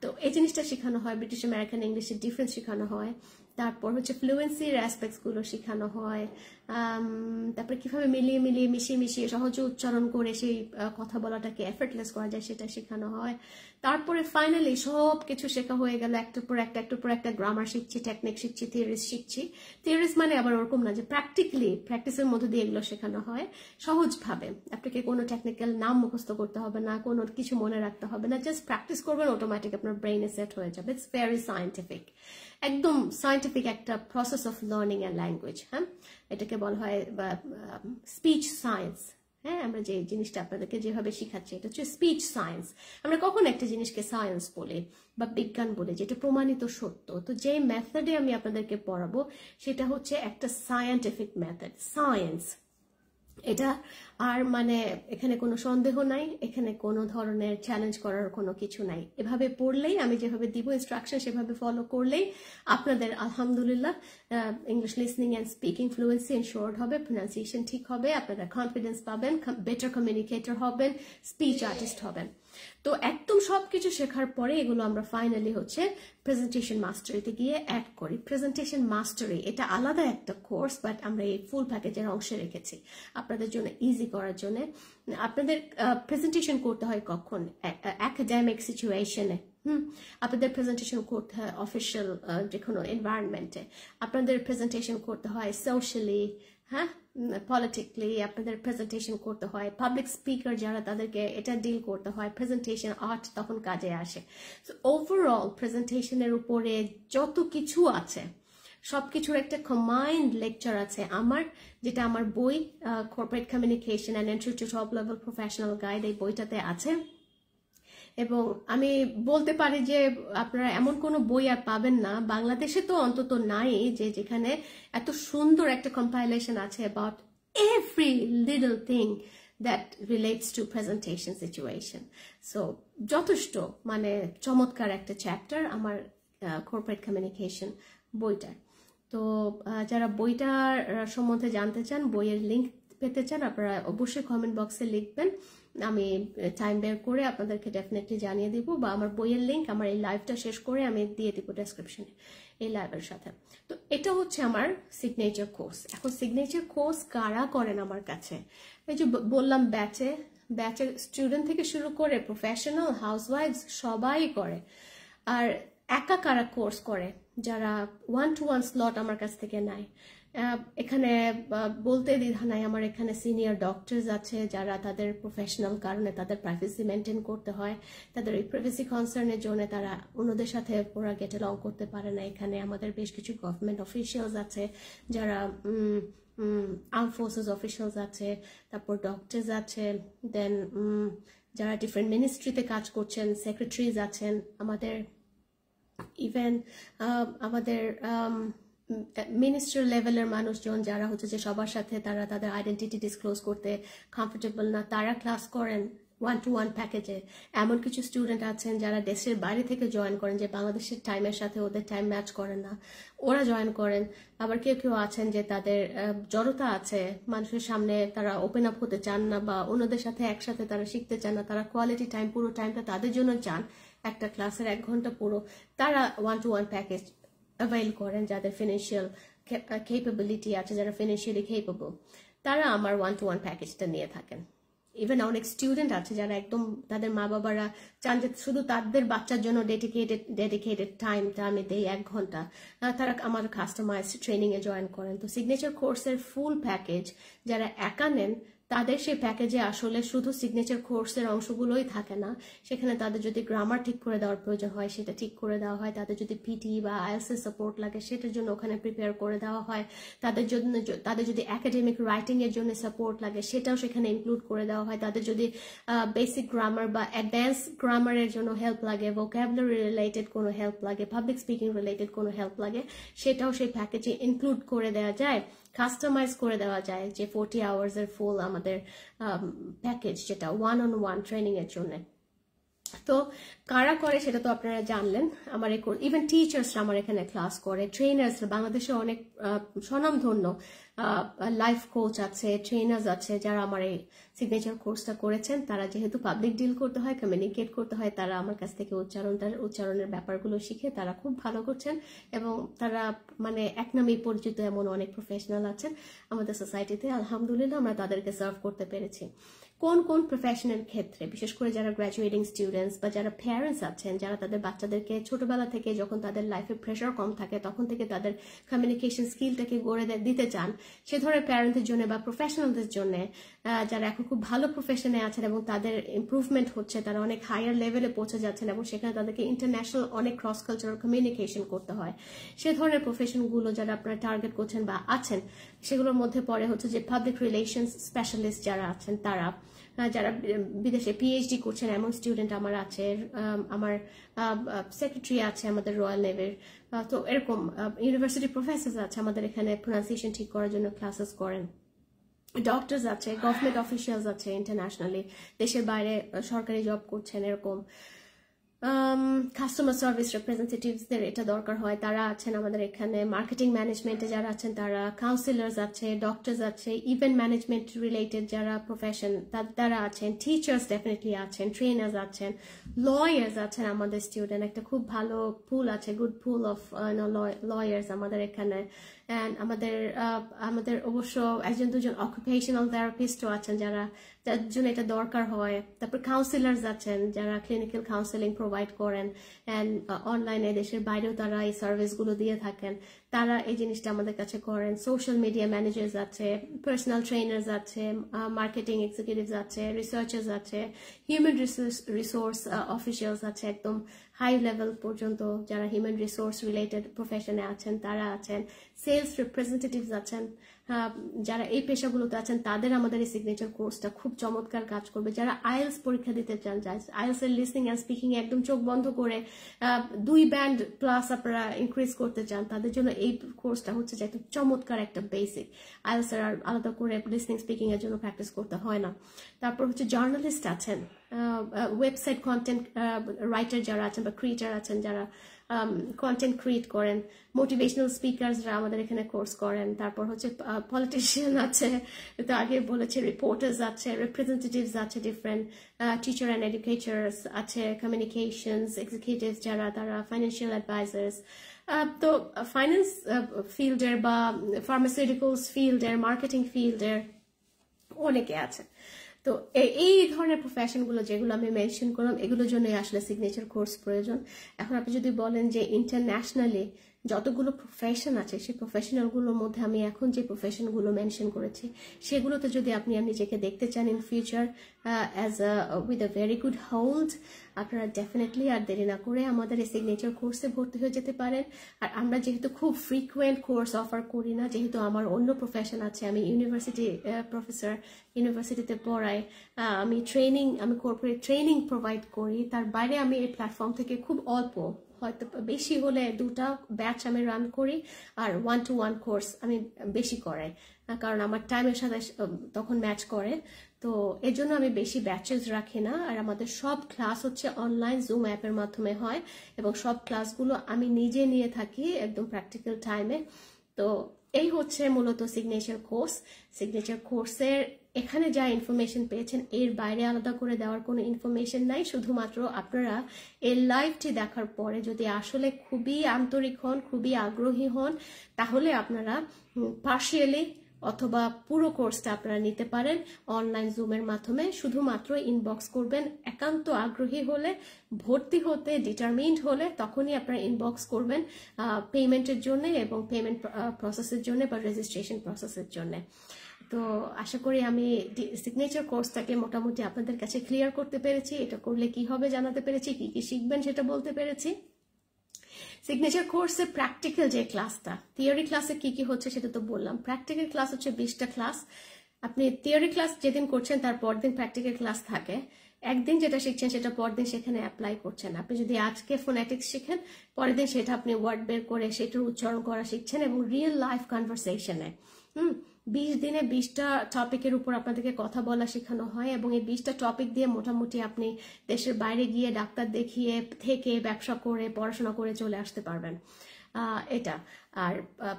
তো এই জিনিসটা শেখানো হয়। ব্রিটিশ আমেরিকান ইংলিশের ডিফারেন্স শেখানো হয়।
তারপর হচ্ছে ফ্লুয়েন্সির অ্যাসপেক্টসগুলো শেখানো হয়, তারপরে কিভাবে মিলিয়ে মিলিয়ে মিশিয়ে মিশিয়ে সহজে উচ্চারণ করে সেই কথা বলাটাকে এফর্টলেস করা যায় সেটা শেখানো হয়। তারপরে ফাইনালি সব কিছু শেখা হয়ে গেল, একটার পর একটা গ্রামার শিখছি, টেকনিক শিখছি, থিওরিজ শিখছি। থিওরিজ মানে আবার ওরকম না যে প্র্যাকটিসের মধ্যে দিয়ে এগুলো শেখানো হয় সহজভাবে। আপনাকে কোনো টেকনিক্যাল নাম মুখস্থ করতে হবে না, কোনো কিছু মনে রাখতে হবে না, জাস্ট প্র্যাকটিস করবেন, অটোমেটিক আপনার ব্রেইনে সেট হয়ে যাবে। ইটস ভেরি সায়েন্টিফিক, একদম সায়েন্টিফিক একটা process of learning and language. হ্যাঁ, এটাকে বলা হয় স্পিচ সায়েন্স। হ্যাঁ, আমরা যে জিনিসটা আপনাদেরকে যেভাবে শিখাচ্ছি এটা হচ্ছে স্পিচ সায়েন্স। আমরা কখন একটা জিনিসকে সায়েন্স বলি বা বিজ্ঞান বলি যেটা প্রমাণিত সত্য, তো যে মেথডে আমি আপনাদেরকে পড়াবো সেটা হচ্ছে একটা সায়েন্টিফিক মেথড, সায়েন্স। এটা আর মানে এখানে কোনো সন্দেহ নাই, এখানে কোনো ধরনের চ্যালেঞ্জ করার কোনো কিছু নাই। এভাবে পড়লেই, আমি যেভাবে দিব ইনস্ট্রাকশন সেভাবে ফলো করলেই আপনাদের আলহামদুলিল্লাহ English listening and speaking fluency ensured হবে, প্রোনাউন্সিয়েশন ঠিক হবে, আপনারা কনফিডেন্স পাবেন, বেটার কমিউনিকেটর হবেন, স্পিচ আর্টিস্ট হবেন। তো একদম সবকিছু শেখার পরে এগুলো আমরা ফাইনালি হচ্ছে প্রেজেন্টেশন মাস্টারিতে গিয়ে অ্যাড করি। প্রেজেন্টেশন মাস্টারি এটা আলাদা একটা কোর্স, বাট আমরা এই ফুল প্যাকেজের অংশে রেখেছি আপনাদের জন্য ইজি করার জন্য। আপনাদের প্রেজেন্টেশন করতে হয় কখন? একাডেমিক সিচুয়েশনে, আপনাদের প্রেজেন্টেশন করতে হয় অফিসিয়াল যে কোনো এনভায়রনমেন্টে, আপনাদের প্রেজেন্টেশন করতে হয় সোশ্যালি, হ্যাঁ, পলিটিক্যালি আপনাদের প্রেজেন্টেশন করতে হয়, পাবলিক স্পিকার যারা তাদেরকে এটা ডিল করতে হয়, প্রেজেন্টেশন আর্ট তখন কাজে আসে। সো ওভারঅল প্রেজেন্টেশনের উপরে যত কিছু আছে সবকিছুর একটা কম্বাইন্ড লেকচার আছে আমার, যেটা আমার বই corporate communication and entry to top level professional guide, এই বইটাতে আছে। এবং আমি বলতে পারি যে আপনারা এমন কোনো বই আর পাবেন না, বাংলাদেশে তো অন্তত নাই, যে যেখানে এত সুন্দর একটা কম্পাইলেশন আছে about every little thing that relates to presentation situation. So যথেষ্ট মানে চমৎকার একটা চ্যাপ্টার আমার কর্পোরেট কমিউনিকেশন বইটার। তো যারা বইটার সম্বন্ধে জানতে চান, বইয়ের লিঙ্ক পেতে চান, আপনারা অবশ্যই কমেন্ট বক্সে লিখবেন, আমি টাইম বের করে আপনাদেরকে ডেফিনেটলি জানিয়ে দিব, বা আমার বইয়ের লিঙ্ক আমার এই লাইভটা শেষ করে আমি দিয়ে দিব ডেসক্রিপশনে এই লাইভের সাথে। তো এটা হচ্ছে আমার সিগনেচার কোর্স। এখন সিগনেচার কোর্স কারা করেন আমার কাছে? এই যে বললাম ব্যাচের স্টুডেন্ট থেকে শুরু করে প্রফেশনাল, হাউসওয়াইফ সবাই করে। আর একা কারা কোর্স করে? যারা 1-to-1 স্লট আমার কাছ থেকে নেয়। এখানে বলতে দ্বিধা নাই, আমার এখানে সিনিয়র ডক্টরস আছে যারা তাদের প্রফেশনাল কারণে তাদের প্রাইভেসি মেনটেন করতে হয়, তাদের এই প্রাইভেসি কনসার্নের জন্য তারা অন্যদের সাথে ওরা গেট অলং করতে পারে না। এখানে আমাদের বেশ কিছু গভর্নমেন্ট অফিসিয়ালস আছে যারা আর্ম ফোর্সেস অফিসিয়ালস আছে, তারপর ডক্টরস আছে, দেন যারা ডিফারেন্ট মিনিস্ট্রিতে কাজ করছেন, সেক্রেটারিজ আছেন আমাদের, ইভেন আমাদের মিনিস্টার লেভেলের মানুষজন যারা হচ্ছে যে সবার সাথে তারা তাদের আইডেন্টিটি ডিসক্লোজ করতে কমফোর্টেবল না, তারা ক্লাস করেন 1-to-1 প্যাকেজে। এমন কিছু স্টুডেন্ট আছেন যারা দেশের বাইরে থেকে জয়েন করেন, যে বাংলাদেশের টাইমের সাথে ওদের টাইম ম্যাচ করে না, ওরা জয়েন করেন। আবার কেউ কেউ আছেন যে তাদের জড়তা আছে, মানুষের সামনে তারা ওপেন আপ হতে চান না, বা অন্যদের সাথে একসাথে তারা শিখতে চান না, তারা কোয়ালিটি টাইম, পুরো টাইমটা তাদের জন্য চান, একটা ক্লাসের 1 ঘন্টা পুরো, তারা 1-to-1 প্যাকেজ অ্যাভেল করেন। যাদের ফিনান্সিয়াল ক্যাপাবিলিটি আছে, যারা ফিনান্সিয়ালি ক্যাপেবল, তারা আমার 1-to-1 প্যাকেজটা নিয়ে থাকেন। ইভেন অনেক স্টুডেন্ট আছে যারা একদম তাদের মা বাবারা চান যে শুধু তাদের বাচ্চার জন্য ডেডিকেটেড টাইমটা আমি দেই 1 ঘন্টা, তারা আমার কাস্টমাইজ ট্রেনিং এ জয়েন করেন। তো সিগনেচার কোর্সের ফুল প্যাকেজ যারা একা নেন তাদের সেই প্যাকেজে আসলে শুধু সিগনেচার কোর্সের অংশগুলোই থাকে না, সেখানে তাদের যদি গ্রামার ঠিক করে দেওয়ার প্রয়োজন হয় সেটা ঠিক করে দেওয়া হয়, তাদের যদি পিটি বা আইএলটিএস সাপোর্ট লাগে সেটার জন্য ওখানে প্রিপেয়ার করে দেওয়া হয়, তাদের যদি একাডেমিক রাইটিং এর জন্য সাপোর্ট লাগে সেটাও সেখানে ইনক্লুড করে দেওয়া হয়, তাদের যদি বেসিক গ্রামার বা অ্যাডভান্স গ্রামারের জন্য হেল্প লাগে, ভোকাবুলারি রিলেটেড কোনো হেল্প লাগে, পাবলিক স্পিকিং রিলেটেড কোনো হেল্প লাগে, সেটাও সেই প্যাকেজে ইনক্লুড করে দেওয়া যায়, কাস্টমাইজ করে দেওয়া যায়। যে 40 আওয়ার্স এর ফুল আমাদের প্যাকেজ, যেটা 1-on-1 ট্রেনিং এর জন্য। তো কারা করে সেটা তো আপনারা জানলেন। আমার ইভেন টিচার্সরা আমার এখানে ক্লাস করে, ট্রেনার্সরা, বাংলাদেশে অনেক স্বনামধন্য লাইফ কোচ আছে, ট্রেনার্স আছে যারা আমার এই সিগনেচার কোর্সটা করেছেন। তারা যেহেতু পাবলিক ডিল করতে হয়, কমিউনিকেট করতে হয়, তারা আমার কাছ থেকে উচ্চারণের ব্যাপারগুলো শিখে তারা খুব ভালো করছেন এবং তারা মানে এক নামেই পরিচিত এমন অনেক প্রফেশনাল আছেন আমাদের সোসাইটিতে। আলহামদুলিল্লাহ আমরা তাদেরকে সার্ভ করতে পেরেছি। কোন কোন প্রফেশনের ক্ষেত্রে, বিশেষ করে যারা গ্র্যাজুয়েটিং স্টুডেন্টস বা যারা প্যারেন্টস আছেন, যারা তাদের বাচ্চাদেরকে ছোটবেলা থেকে যখন তাদের লাইফে প্রেশার কম থাকে তখন থেকে তাদের কমিউনিকেশন স্কিলটাকে গড়ে দিতে চান, সে ধরনের প্যারেন্টদের জন্য বা প্রফেশনালদের জন্য যারা এখন খুব ভালো প্রফেশনে আছেন এবং তাদের ইমপ্রুভমেন্ট হচ্ছে, তারা অনেক হায়ার লেভেলে পৌঁছে যাচ্ছেন এবং সেখানে তাদেরকে ইন্টারন্যাশনাল অনেক ক্রস কালচারাল কমিউনিকেশন করতে হয়, সে ধরনের প্রফেশনগুলো যারা আপনারা টার্গেট করছেন বা আছেন, সেগুলোর মধ্যে পড়ে হচ্ছে যে পাবলিক রিলেশনস স্পেশালিস্ট যারা আছেন, তারা যারা বিদেশে পিএইচডি করছেন এমন স্টুডেন্ট আমার আছে, আমার সেক্রেটারি আছে আমাদের রয়্যাল নেভির, তো এরকম ইউনিভার্সিটি প্রফেসর আছে আমাদের এখানে প্রনাউন্সিয়েশন ঠিক করার জন্য ক্লাসেস করেন, ডক্টরস আছে, গভর্নমেন্ট অফিসিয়ালস আছে ইন্টারন্যাশনালি, দেশের বাইরে সরকারি জব করছেন, এরকম কাস্টমার সার্ভিস রিপ্রেজেন্টেটিভসদের এটা দরকার হয়, তারা আছেন আমাদের এখানে, মার্কেটিং ম্যানেজমেন্টে যারা আছেন তারা, কাউন্সিলার্স আছে, ডক্টরস আছে, ইভেন্ট ম্যানেজমেন্ট রিলেটেড যারা প্রফেশন তারা আছেন, টিচার্স ডেফিনেটলি আছেন, ট্রেনার্স আছেন, লয়ার্স আছেন আমাদের স্টুডেন্ট, একটা খুব ভালো পুল আছে, গুড পুল অফ লয়ার্স আমাদের এখানে। আমাদের অবশ্য একজন দুজন অকুপেশনাল থেরাপিস্টও আছেন যারা, যার জন্য এটা দরকার হয়। তারপর কাউন্সিলার্স আছেন যারা ক্লিনিক্যাল কাউন্সেলিং প্রোভাইড করেন, অ্যান্ড অনলাইনে দেশের বাইরেও তারা এই সার্ভিসগুলো দিয়ে থাকেন, তারা এই জিনিসটা আমাদের কাছে করেন। সোশ্যাল মিডিয়া ম্যানেজার্স আছে, পার্সোনাল ট্রেনার্স আছে, মার্কেটিং এক্সিকিউটিভস আছে, রিসার্চার্স আছে, হিউম্যান রিসোর্স অফিসিয়ালস আছে, একদম হাই লেভেল পর্যন্ত যারা হিউম্যান রিসোর্স রিলেটেড প্রফেশনে আছেন তারা আছেন, সেলস রিপ্রেজেন্টেটিভস আছেন, যারা এই পেশাগুলোতে আছেন তাদের আমাদের এই সিগনেচার কোর্সটা খুব চমৎকার কাজ করবে। যারা আইএলস পরীক্ষা দিতে চান, আইএলস এর লিসনিং অ্যান্ড স্পিকিং একদম চোখ বন্ধ করে 2 ব্যান্ড প্লাস আপনারা ইনক্রিজ করতে চান, তাদের জন্য এই কোর্সটা হচ্ছে যে একদম চমৎকার একটা বেসিক। আইএলস এর আলাদা করে লিসনিং স্পিকিং এর জন্য প্র্যাকটিস করতে হয় না। তারপর হচ্ছে জার্নালিস্ট আছেন, ওয়েবসাইট কন্টেন্ট রাইটার যারা আছেন বা ক্রিয়েটার আছেন যারা কন্টেন্ট ক্রিয়েট করেন, মোটিভেশনাল স্পিকারসরা আমাদের এখানে কোর্স করেন, তারপর হচ্ছে পলিটিশিয়ান আছে, তো আগে বলেছে, রিপোর্টার্স আছে, রিপ্রেজেন্টেটিভস আছে, ডিফারেন্ট টিচার অ্যান্ড এডুকেটার্স আছে, কমিউনিকেশনস এক্সিকিউটিভস যারা, তারা ফাইন্যান্সিয়াল অ্যাডভাইজার্স, তো ফাইন্যান্স ফিল্ডের বা ফার্মাসিউটিক্যালস ফিল্ডের, মার্কেটিং ফিল্ডের অনেকে আছে। তো এই ধরনের প্রফেশনগুলো যেগুলো আমি মেনশন করলাম, এগুলোর জন্য আসলে সিগনেচার কোর্স প্রয়োজন। এখন আপনি যদি বলেন যে ইন্টারন্যাশনালি যতগুলো প্রফেশন আছে, সেই প্রফেশনালগুলোর মধ্যে আমি এখন যে প্রফেশনগুলো মেনশন করেছি সেগুলোতে যদি আপনি নিজেকে দেখতে চান in future as with a very good hold, আপনারা ডেফিনেটলি আর দেরি না করে আমাদের এই সিগনেচার কোর্সে ভর্তি হয়ে যেতে পারেন। আর আমরা যেহেতু খুব ফ্রিকুয়েন্ট কোর্স অফার করি না, যেহেতু আমার অন্য প্রফেশন আছে, আমি ইউনিভার্সিটি প্রফেসর, ইউনিভার্সিটিতে পড়াই, আমি কর্পোরেট ট্রেনিং প্রোভাইড করি, তার বাইরে আমি এই প্ল্যাটফর্ম থেকে খুব অল্প, হয়তো বেশি হলে 2টা ব্যাচ আমি রান করি, আর 1-to-1 কোর্স আমি বেশি করাই, কারণ আমার টাইমের সাথে তখন ম্যাচ করে। তো এর জন্য আমি বেশি ব্যাচেস রাখি না, আর আমাদের সব ক্লাস হচ্ছে অনলাইন জুম অ্যাপের মাধ্যমে হয় এবং সব ক্লাসগুলো আমি নিজে নিয়ে থাকি একদম প্র্যাকটিক্যাল টাইমে। তো এই হচ্ছে মূলত সিগনেচার কোর্স। সিগনেচার কোর্সের এখানে যা ইনফরমেশন পেয়েছেন এর বাইরে আলাদা করে দেওয়ার কোনো ইনফরমেশন নাই, শুধুমাত্র আপনারা এই লাইভটি দেখার পরে যদি আসলে খুবই আন্তরিক হন, খুবই আগ্রহী হন, তাহলে আপনারা পার্শিয়ালি অথবা পুরো কোর্সটা আপনারা নিতে পারেন অনলাইন জুমের মাধ্যমে। শুধুমাত্র ইনবক্স করবেন, একান্ত আগ্রহী হলে, ভর্তি হতে ডিটারমিন্ড হলে তখনই আপনারা ইনবক্স করবেন পেমেন্টের জন্য এবং পেমেন্ট প্রসেসের জন্য বা রেজিস্ট্রেশন প্রসেসের জন্য। তো আশা করি আমি সিগনেচার কোর্সটাকে মোটামুটি আপনাদের কাছে ক্লিয়ার করতে পেরেছি। এটা করলে কি হবে জানাতে পেরেছি, কি কি শিখবেন সেটা বলতে পেরেছি। সিগনেচার কোর্সে প্র্যাকটিক্যাল যে ক্লাসটা, থিওরি ক্লাসে কি কি হচ্ছে সেটা তো বললাম, প্র্যাকটিক্যাল ক্লাস হচ্ছে 20টা ক্লাস। আপনি থিওরি ক্লাস যেদিন করছেন তার পরদিন প্র্যাকটিক্যাল ক্লাস থাকে, একদিন যেটা শিখছেন সেটা পরদিন সেখানে অ্যাপ্লাই করছেন। আপনি যদি আজকে ফোনেটিক্স শিখেন, পরের দিন সেটা আপনি ওয়ার্ড বের করে সেটার উচ্চারণ করা শিখছেন এবং রিয়েল লাইফ কনভারসেশনে 20 দিনে 20টা টপিকের উপর আপনাদেরকে কথা বলা শেখানো হয় এবং এই 20টা টপিক দিয়ে মোটামুটি আপনি দেশের বাইরে গিয়ে ডাক্তার দেখিয়ে থেকে ব্যবসা করে পড়াশোনা করে চলে আসতে পারবেন। এটা আর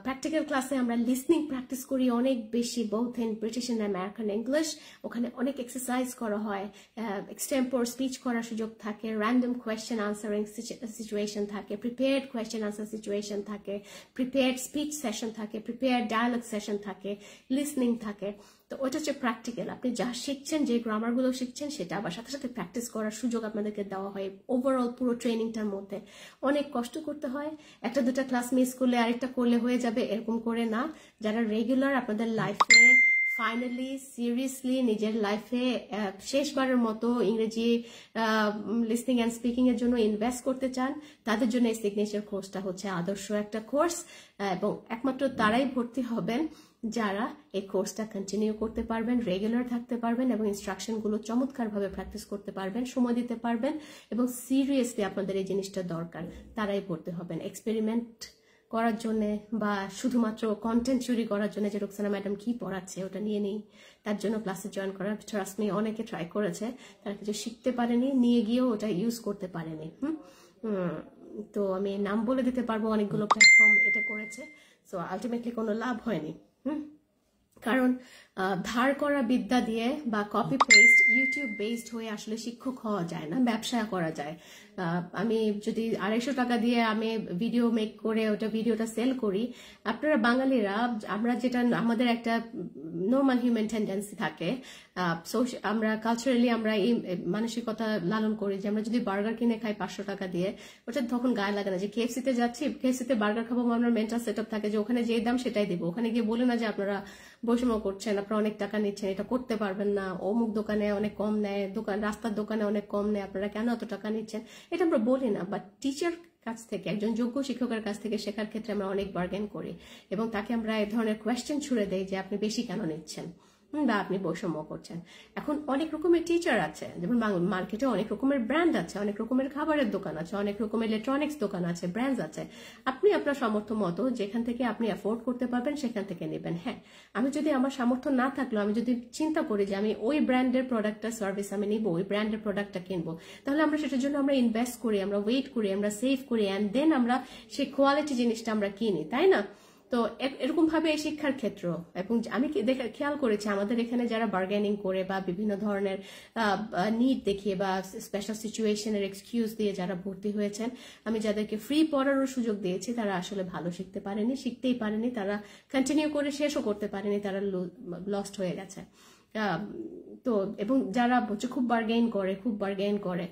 প্র্যাকটিক্যাল ক্লাসে আমরা লিসনিং প্র্যাকটিস করি অনেক বেশি, both in British and American English. ওখানে অনেক এক্সারসাইজ করা হয়, এক্সটেম্পোর স্পিচ করার সুযোগ থাকে, র্যান্ডম কোয়েশ্চেন আনসারিং সিচুয়েশন থাকে, প্রিপেয়ার্ড কোয়েশ্চেন আনসার সিচুয়েশন থাকে, প্রিপেয়ার্ড স্পিচ সেশন থাকে, প্রিপেয়ার্ড ডায়ালগ সেশন থাকে, লিসনিং থাকে। তো ওইটা হচ্ছে প্র্যাকটিক্যাল। আপনি যা শিখছেন, যে গ্রামারগুলো শিখছেন, সেটা আবার সাথে সাথে প্র্যাকটিস করার সুযোগ আপনাদেরকে দেওয়া হয়। ওভারঅল পুরো ট্রেনিংটার মধ্যে অনেক কষ্ট করতে হয়। একটা দুটা ক্লাস মিস করলে আরেকটা করলে হয়ে যাবে, এরকম করে না। যারা রেগুলার আপনাদের লাইফে ফাইনালি সিরিয়াসলি নিজের লাইফে শেষবারের মতো ইংরেজি লিসনিং অ্যান্ড স্পিকিং এর জন্য ইনভেস্ট করতে চান, তাদের জন্য এই সিগনেচার কোর্সটা হচ্ছে আদর্শ একটা কোর্স। এবং একমাত্র তারাই ভর্তি হবেন যারা এই কোর্সটা কন্টিনিউ করতে পারবেন, রেগুলার থাকতে পারবেন এবং ইনস্ট্রাকশনগুলো চমৎকারভাবে প্র্যাকটিস করতে পারবেন, সময় দিতে পারবেন এবং সিরিয়াসলি আপনাদের এই জিনিসটা দরকার, তারাই ভর্তি হবেন। এক্সপেরিমেন্ট করার জন্য বা শুধুমাত্র কন্টেন্ট চুরি করার জন্য যে রোকসানা ম্যাডাম কি পড়াচ্ছে ওটা নিয়ে নেই, তার জন্য ক্লাসে জয়েন করার ট্রাস্ট মি অনেকে ট্রাই করেছে, তারা কিছু শিখতে পারেনি, নিয়ে গিয়েও ওটা ইউজ করতে পারেনি। তো আমি নাম বলে দিতে পারবো, অনেকগুলো প্ল্যাটফর্ম এটা করেছে, সো আলটিমেটলি কোনো লাভ হয়নি। কারণ ধার করা বিদ্যা দিয়ে বা কপি পেস্ট ইউটিউব বেসড হয়ে আসলে শিক্ষক হওয়া যায় না, ব্যবসা করা যায়। আমি যদি 250 টাকা দিয়ে আমি ভিডিও মেক করে ওটা ভিডিওটা সেল করি, আপনারা বাঙালিরা আমরা যেটা আমাদের একটা নর্মাল হিউম্যান টেন্ডেন্সি থাকে, আমরা কালচারালি আমরা এই মানসিকতা লালন করি যে আমরা যদি বার্গার কিনে খাই 500 টাকা দিয়ে, ওটা তখন গায়ে লাগে না। যে কেএফসিতে যাচ্ছি, কেএফসিতে বার্গার খাবো, আমার মেন্টাল সেট আপ থাকে যে ওখানে যে দাম সেটাই দিব, ওখানে গিয়ে বলে না যে আপনারা বৈষম্য করছেন, আপনারা অনেক টাকা নিচ্ছেন, এটা করতে পারবেন না, অমুক দোকানে অনেক কম নেয়, রাস্তার দোকানে অনেক কম নেয়, আপনারা কেন এত টাকা নিচ্ছেন, এটা আমরা বলি না। বাট টিচার কাছ থেকে, একজন যোগ্য শিক্ষকের কাছ থেকে শেখার ক্ষেত্রে আমরা অনেক বার্গেন করি এবং তাকে আমরা এই ধরনের কোয়েশ্চেন ছুড়ে দেই যে আপনি বেশি কেন নিচ্ছেন বা আপনি বৈষম্য করছেন। এখন অনেক রকমের টিচার আছে, যেমন মার্কেটে অনেক রকমের ব্র্যান্ড আছে, অনেক রকমের খাবারের দোকান আছে, অনেক রকমের ইলেকট্রনিক্স দোকান আছে, ব্র্যান্ডস আছে। আপনি আপনার সামর্থ্য মতো যেখান থেকে আপনি অ্যাফোর্ড করতে পারবেন সেখান থেকে নেবেন। হ্যাঁ, আমি যদি আমার সামর্থ্য না থাকলেও আমি যদি চিন্তা করি যে আমি ওই ব্র্যান্ডের প্রোডাক্টটা সার্ভিস আমি নিব, ওই ব্র্যান্ডের প্রোডাক্টটা কিনবো, তাহলে আমরা সেটার জন্য আমরা ইনভেস্ট করি, আমরা ওয়েট করি, আমরা সেভ করি, অ্যান্ড দেন আমরা সেই কোয়ালিটি জিনিসটা আমরা কিনি, তাই না? তো এরকম ভাবে এই শিক্ষার ক্ষেত্র, এবং আমি খেয়াল করেছি আমাদের এখানে যারা বার্গেনিং করে বা বিভিন্ন ধরনের নিড দেখিয়ে বা স্পেশাল সিচুয়েশনের এক্সকিউজ দিয়ে যারা ভর্তি হয়েছেন, আমি যাদেরকে ফ্রি পড়ারও সুযোগ দিয়েছি, তারা আসলে ভালো শিখতেই পারেনি, তারা কন্টিনিউ করে শেষও করতে পারেনি, তারা লস্ট হয়ে গেছে। তো এবং যারা হচ্ছে খুব বার্গেন করে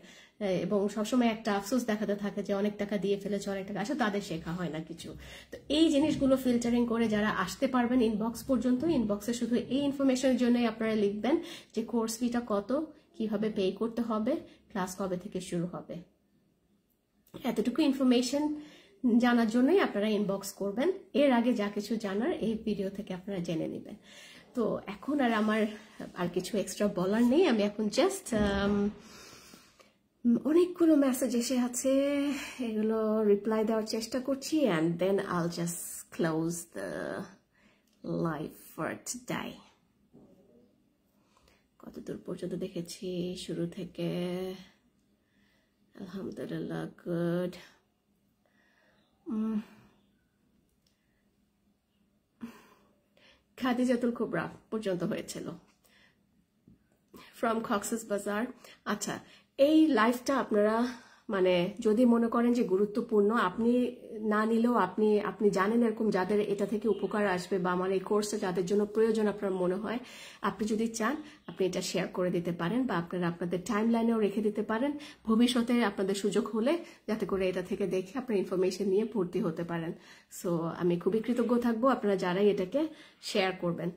এবং সবসময় একটা আফসোস দেখাতে থাকে যে অনেক টাকা দিয়ে ফেলেছে, অনেক টাকা আসলে তাদের শেখা হয় না কিছু। তো এই জিনিসগুলো ফিল্টারিং করে যারা আসতে পারবেন ইনবক্স পর্যন্ত, ইনবক্সে শুধু এই ইনফরমেশনের জন্যই আপনারা লিখবেন যে কোর্স ফিটা কত, কিভাবে পে করতে হবে, ক্লাস কবে থেকে শুরু হবে, এতটুকু ইনফরমেশন জানার জন্যই আপনারা ইনবক্স করবেন। এর আগে যা কিছু জানার এই ভিডিও থেকে আপনারা জেনে নেবেন। তো এখন আর আমার আর কিছু এক্সট্রা বলার নেই, আমি এখন জাস্ট অনেকগুলো মেসেজ এসে আছে, এগুলো রিপ্লাই দেওয়ার চেষ্টা করছি, অ্যান্ড দেন আইল just close the live for today. কতদূর পর্যন্ত দেখেছি শুরু থেকে? আলহামদুলিল্লাহ, গুড। খাদিজাতুল কুবরা পর্যন্ত হয়েছিল, ফ্রম কক্সেস বাজার। আচ্ছা, এই লাইফটা আপনারা মানে যদি মনে করেন যে গুরুত্বপূর্ণ, আপনি না নিলেও আপনি জানেন এরকম যাদের এটা থেকে উপকার আসবে বা আমার এই কোর্সটা যাদের জন্য প্রয়োজন আপনার মনে হয়, আপনি যদি চান আপনি এটা শেয়ার করে দিতে পারেন বা আপনারা আপনাদের টাইম লাইনেও রেখে দিতে পারেন, ভবিষ্যতে আপনাদের সুযোগ হলে যাতে করে এটা থেকে দেখে আপনার ইনফরমেশন নিয়ে ভর্তি হতে পারেন। সো আমি খুবই কৃতজ্ঞ থাকবো আপনারা যারাই এটাকে শেয়ার করবেন।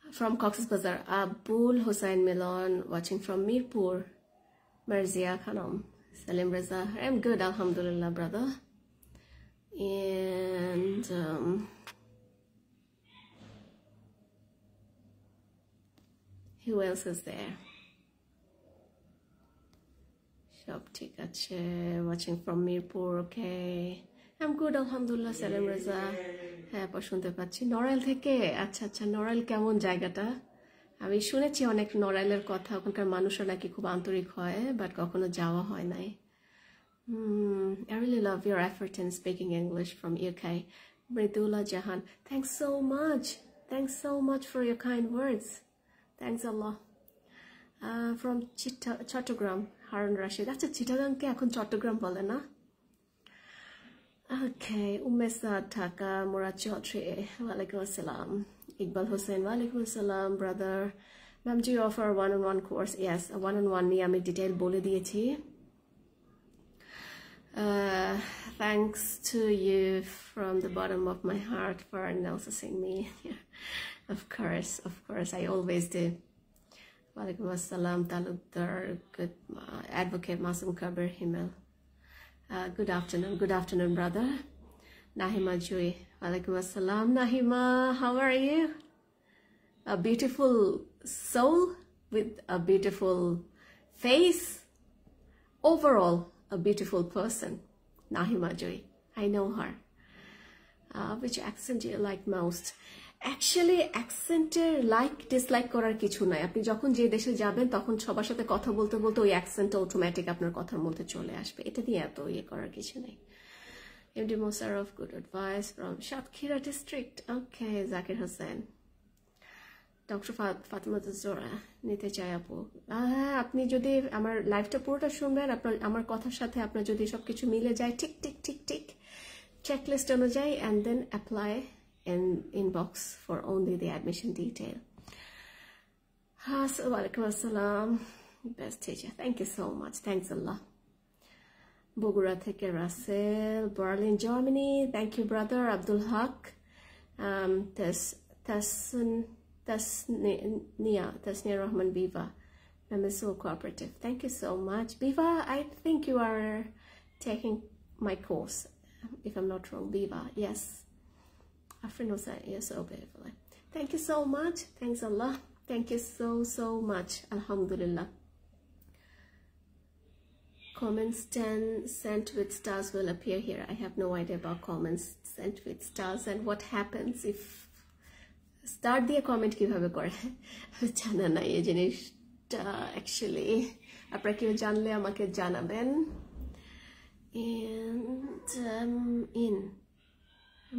From Cox's Bazar, Abul Hossain Milon, watching from Mirpur, Marzia Khanam, Salim Reza. I'm good, alhamdulillah, brother. And who else is there? Shop Tikache, watching from Mirpur, okay.
I'm good, আলহামদুলিল্লাহ। সালাম রাজা। হ্যাঁ, শুনতে পাচ্ছি নড়াইল থেকে। আচ্ছা আচ্ছা, নড়াইল কেমন জায়গাটা? আমি শুনেছি অনেক নড়াইলের কথা, ওখানকার মানুষরা নাকি খুব আন্তরিক হয়, বাট কখনো যাওয়া হয় নাই। I really love your effort in speaking English from UK. Mridula Jahan, thanks so much. Thanks so much for your kind words. Thanks Allah. From Chattogram, Harun Rashid. আচ্ছা, চিটাগাংকে এখন চট্টগ্রাম বলে না? Okay, Umesa Taka, Murad Chaudhry, Walaikum Assalam. Iqbal Hussain, Walaikum Assalam, brother. Ma'am, do you offer a one-on-one course? Yes, a one-on-one niye ami detail bole diyechi. Thanks to you from the bottom of my heart for noticing me. Of course, I always do. Walaikum Assalam, Talukdar, good advocate Masum Kabir Himel. Good afternoon, brother. Nahima Jui, Walaikum Assalam. Nahima, how are you? A beautiful soul with a beautiful face. Overall, a beautiful person. Nahima Jui, I know her. Which accent do you like most? Actually, accent-এর like dislike করার কিছু নাই। আপনি যখন যে দেশে যাবেন তখন সবার সাথে কথা বলতে বলতে ওই অ্যাকসেন্টটা অটোমেটিক আপনার কথার মধ্যে চলে আসবে। এটা নিয়ে এত করার কিছু নেই। MD Mosarraf, good advice from Shatkhira district. Okay, Zakir Hussain. Dr. Fatima Zora, নিতে চাই আপু। আপনি যদি আমার লাইভটা পুরোটা শুনবেন, আপনার আমার কথার সাথে আপনার যদি সবকিছু মিলে যায় ঠিক ঠিক ঠিক ঠিক চেকলিস্ট অনুযায়ী, and then apply in inbox for only the admission detail. Walaikum Assalam, best teacher. Thank you so much. Thanks Allah. Bogura theke Russell, Berlin, Germany. Thank you, brother. Abdul Haq. Tasnia Rahman Biva. I'm so cooperative. Thank you so much. Biva, I think you are taking my course, if I'm not wrong. Biva, yes. Afrinosa, you're so beautiful. Thank you so much. Thanks Allah. Thank you so much. Alhamdulillah. Comments 10 sent with stars will appear here. I have no idea about comments sent with stars and what happens if start দিয়ে comment কিভাবে করে জানা নাই এই জিনিসটা। Actually আপনারা কেউ জানলে আমাকে জানাবেন। And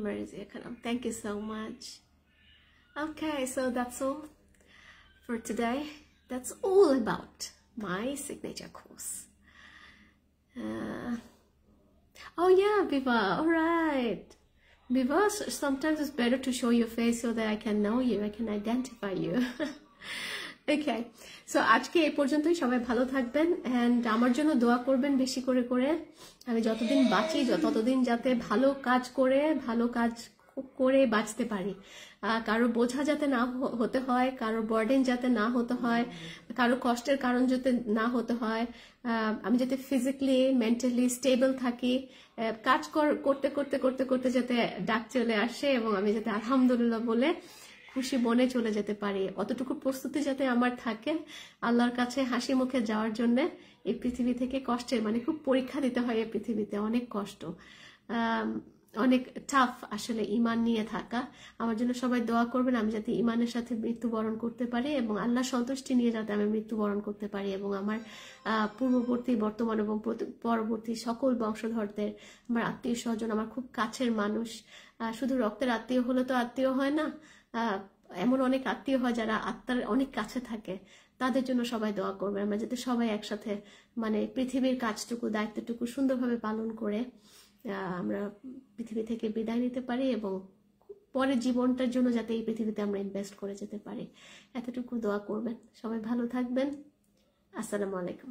Marizia Khanam, thank you so much. Okay, so that's all for today. That's all about my signature course. Oh yeah, Biva, all right. Biva, sometimes it's better to show your face so that I can know you, I can identify you. Okay, so আজকে এই পর্যন্তই। সবাই ভালো থাকবেন and আমার জন্য দোয়া করবেন বেশি করে করে। আমি যতদিন বাঁচি ততদিন যাতে ভালো কাজ করে বাঁচতে পারি। কারো বোঝা যাতে না হতে হয়, কারো বার্ডেন যাতে না হতে হয়, কারো কষ্টের কারণ যাতে না হতে হয়। আমি যাতে ফিজিক্যালি মেন্টালি স্টেবল থাকি, কাজ করতে করতে করতে করতে যাতে ডাক চলে আসে এবং আমি যাতে আলহামদুলিল্লাহ বলে খুশি মনে চলে যেতে পারি, অতটুকু প্রস্তুতি যাতে আমার থাকে আল্লাহর কাছে হাসি মুখে যাওয়ার জন্য। এই পৃথিবী থেকে কষ্টের মানে খুব পরীক্ষা দিতে হয় এই পৃথিবীতে, অনেক কষ্ট, অনেক টাফ আসলে ঈমান নিয়ে থাকা। আমার জন্য সবাই দোয়া করবেন আমি যাতে ঈমানের সাথে মৃত্যুবরণ করতে পারি এবং আল্লাহর সন্তুষ্টি নিয়ে যাতে আমি মৃত্যুবরণ করতে পারি এবং আমার পূর্ববর্তী, বর্তমান এবং পরবর্তী সকল বংশধরদের, আমার আত্মীয় স্বজন, আমার খুব কাছের মানুষ, শুধু রক্তের আত্মীয় হলে তো আত্মীয় হয় না, এমন অনেক আত্মীয় হয় যারা আত্মার অনেক কাছে থাকে, তাদের জন্য সবাই দোয়া করবেন আমরা যাতে সবাই একসাথে মানে পৃথিবীর কাজটুকু দায়িত্বটুকু সুন্দরভাবে পালন করে আমরা পৃথিবী থেকে বিদায় নিতে পারি এবং পরের জীবনটার জন্য যাতে এই পৃথিবীতে আমরা ইনভেস্ট করে যেতে পারি, এতটুকু দোয়া করবেন। সবাই ভালো থাকবেন। আসসালামু আলাইকুম।